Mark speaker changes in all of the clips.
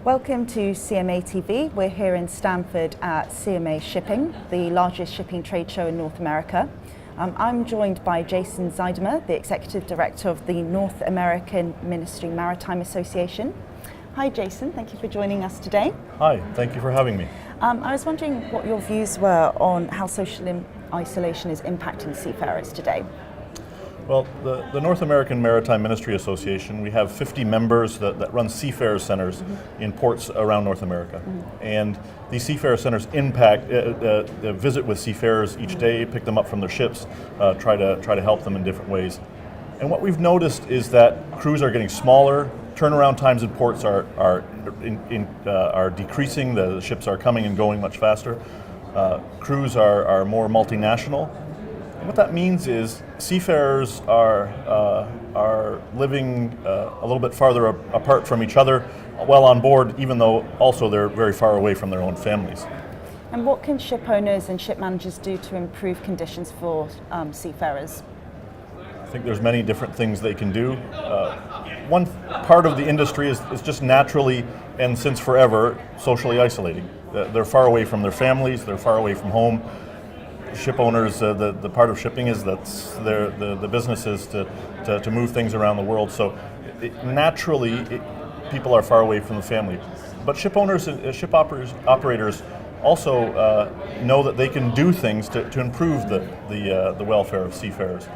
Speaker 1: Welcome to CMA TV. We're here in Stamford at CMA Shipping, the largest shipping trade show in North America. I'm joined by Jason Zuidema, the Executive Director of the North American Ministry Maritime Association. Hi Jason, thank you for joining us today.
Speaker 2: Hi, thank you for having me.
Speaker 1: I was wondering what your views were on how social isolation is impacting seafarers today.
Speaker 2: Well, the North American Maritime Ministry Association, we have 50 members that run Seafarers centers in ports around North America. And these Seafarers centers visit with seafarers each day, pick them up from their ships, try to help them in different ways. And what we've noticed is that crews are getting smaller, turnaround times in ports are decreasing, the ships are coming and going much faster, crews are more multinational. And what that means is seafarers are living a little bit farther apart from each other while on board, even though also they're very far away from their own families.
Speaker 1: And what can ship owners and ship managers do to improve conditions for seafarers?
Speaker 2: I think there's many different things they can do. One part of the industry is just naturally, and since forever, socially isolating. They're far away from their families, they're far away from home. Ship owners, the part of shipping is the business is to move things around the world. So people are far away from the family. But ship owners and ship operators also know that they can do things to improve the welfare of seafarers.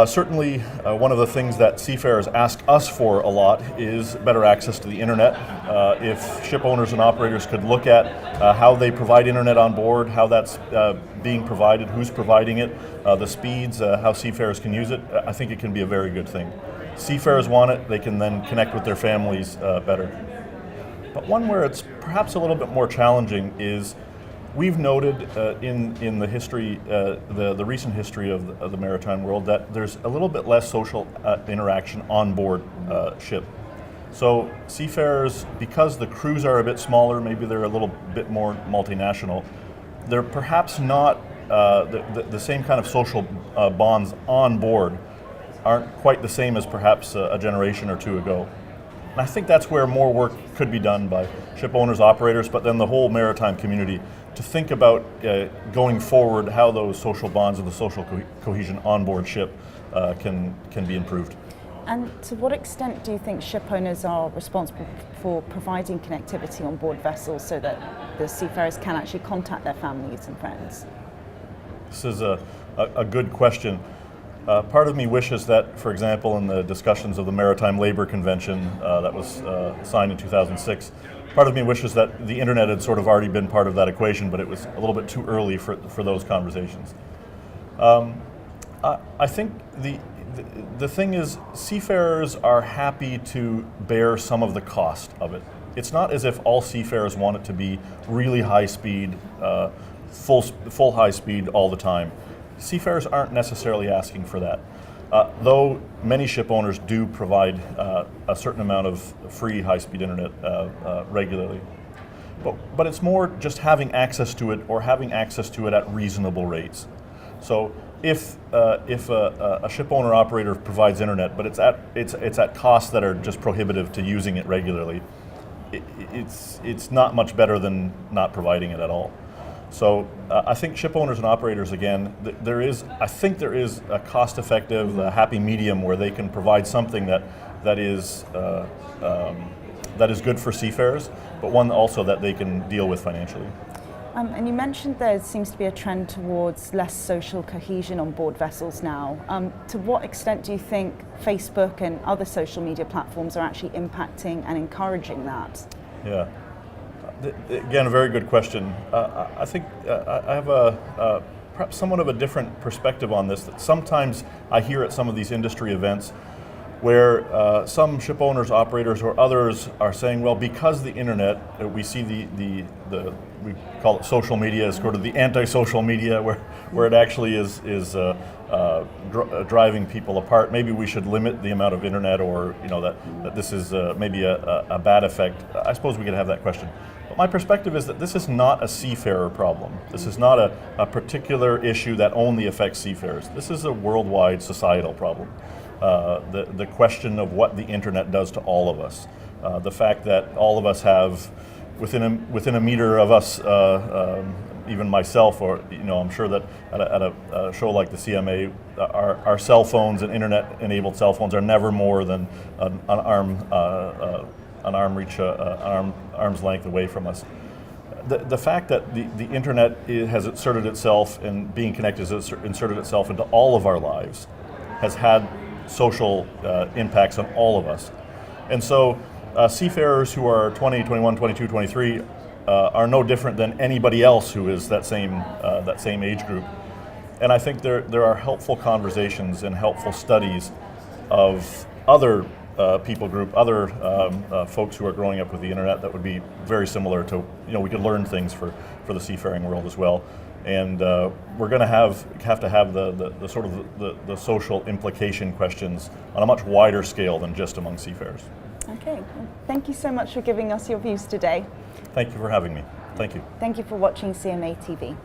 Speaker 2: Certainly, one of the things that seafarers ask us for a lot is better access to the internet. If ship owners and operators could look at how they provide internet on board, how that's being provided, who's providing it, the speeds, how seafarers can use it, I think it can be a very good thing. Seafarers want it, they can then connect with their families better. But one where it's perhaps a little bit more challenging is we've noted in the history, the recent history of the maritime world, that there's a little bit less social interaction on board ship. So seafarers, because the crews are a bit smaller, maybe they're a little bit more multinational, they're perhaps not the same kind of social bonds on board aren't quite the same as perhaps a generation or two ago. And I think that's where more work could be done by ship owners, operators, but then the whole maritime community to think about going forward how those social bonds and the social cohesion on board ship can be improved.
Speaker 1: And to what extent do you think ship owners are responsible for providing connectivity on board vessels so that the seafarers can actually contact their families and friends?
Speaker 2: This is a good question. Part of me wishes that, for example, in the discussions of the Maritime Labor Convention that was signed in 2006, part of me wishes that the internet had sort of already been part of that equation, but it was a little bit too early for those conversations. I think the thing is, seafarers are happy to bear some of the cost of it. It's not as if all seafarers want it to be really high speed, full high speed all the time. Seafarers aren't necessarily asking for that, though many ship owners do provide a certain amount of free high-speed internet regularly. But it's more just having access to it, or having access to it at reasonable rates. So if a ship owner operator provides internet, but it's at costs that are just prohibitive to using it regularly, it's not much better than not providing it at all. So I think ship owners and operators, again, I think there is a cost-effective, happy medium where they can provide something that is good for seafarers, but one also that they can deal with financially.
Speaker 1: And you mentioned there seems to be a trend towards less social cohesion on board vessels now. To what extent do you think Facebook and other social media platforms are actually impacting and encouraging that?
Speaker 2: Yeah. Again, a very good question. I think I have perhaps somewhat of a different perspective on this. That sometimes I hear at some of these industry events where some ship owners, operators, or others are saying, well, because the internet, we see we call it social media as sort of the anti-social media, where it actually is driving people apart. Maybe we should limit the amount of internet, or that this is maybe a bad effect. I suppose we could have that question. But my perspective is that this is not a seafarer problem. This is not a particular issue that only affects seafarers. This is a worldwide societal problem. The question of what the internet does to all of us. The fact that all of us have, within a meter of us, even myself, or I'm sure that at a show like the CMA, our cell phones and internet-enabled cell phones are never more than an arm's length away from us. The fact that the internet has inserted itself, and being connected has inserted itself into all of our lives, has had social impacts on all of us. And so seafarers who are 20, 21, 22, 23 are no different than anybody else who is that same age group. And I think there are helpful conversations and helpful studies of other people group, other folks who are growing up with the internet that would be very similar to, we could learn things for the seafaring world as well. And we're going to have to have the sort of the social implication questions on a much wider scale than just among seafarers.
Speaker 1: Okay, well, thank you so much for giving us your views today.
Speaker 2: Thank you for having me. Thank you.
Speaker 1: Thank you for watching CMA TV.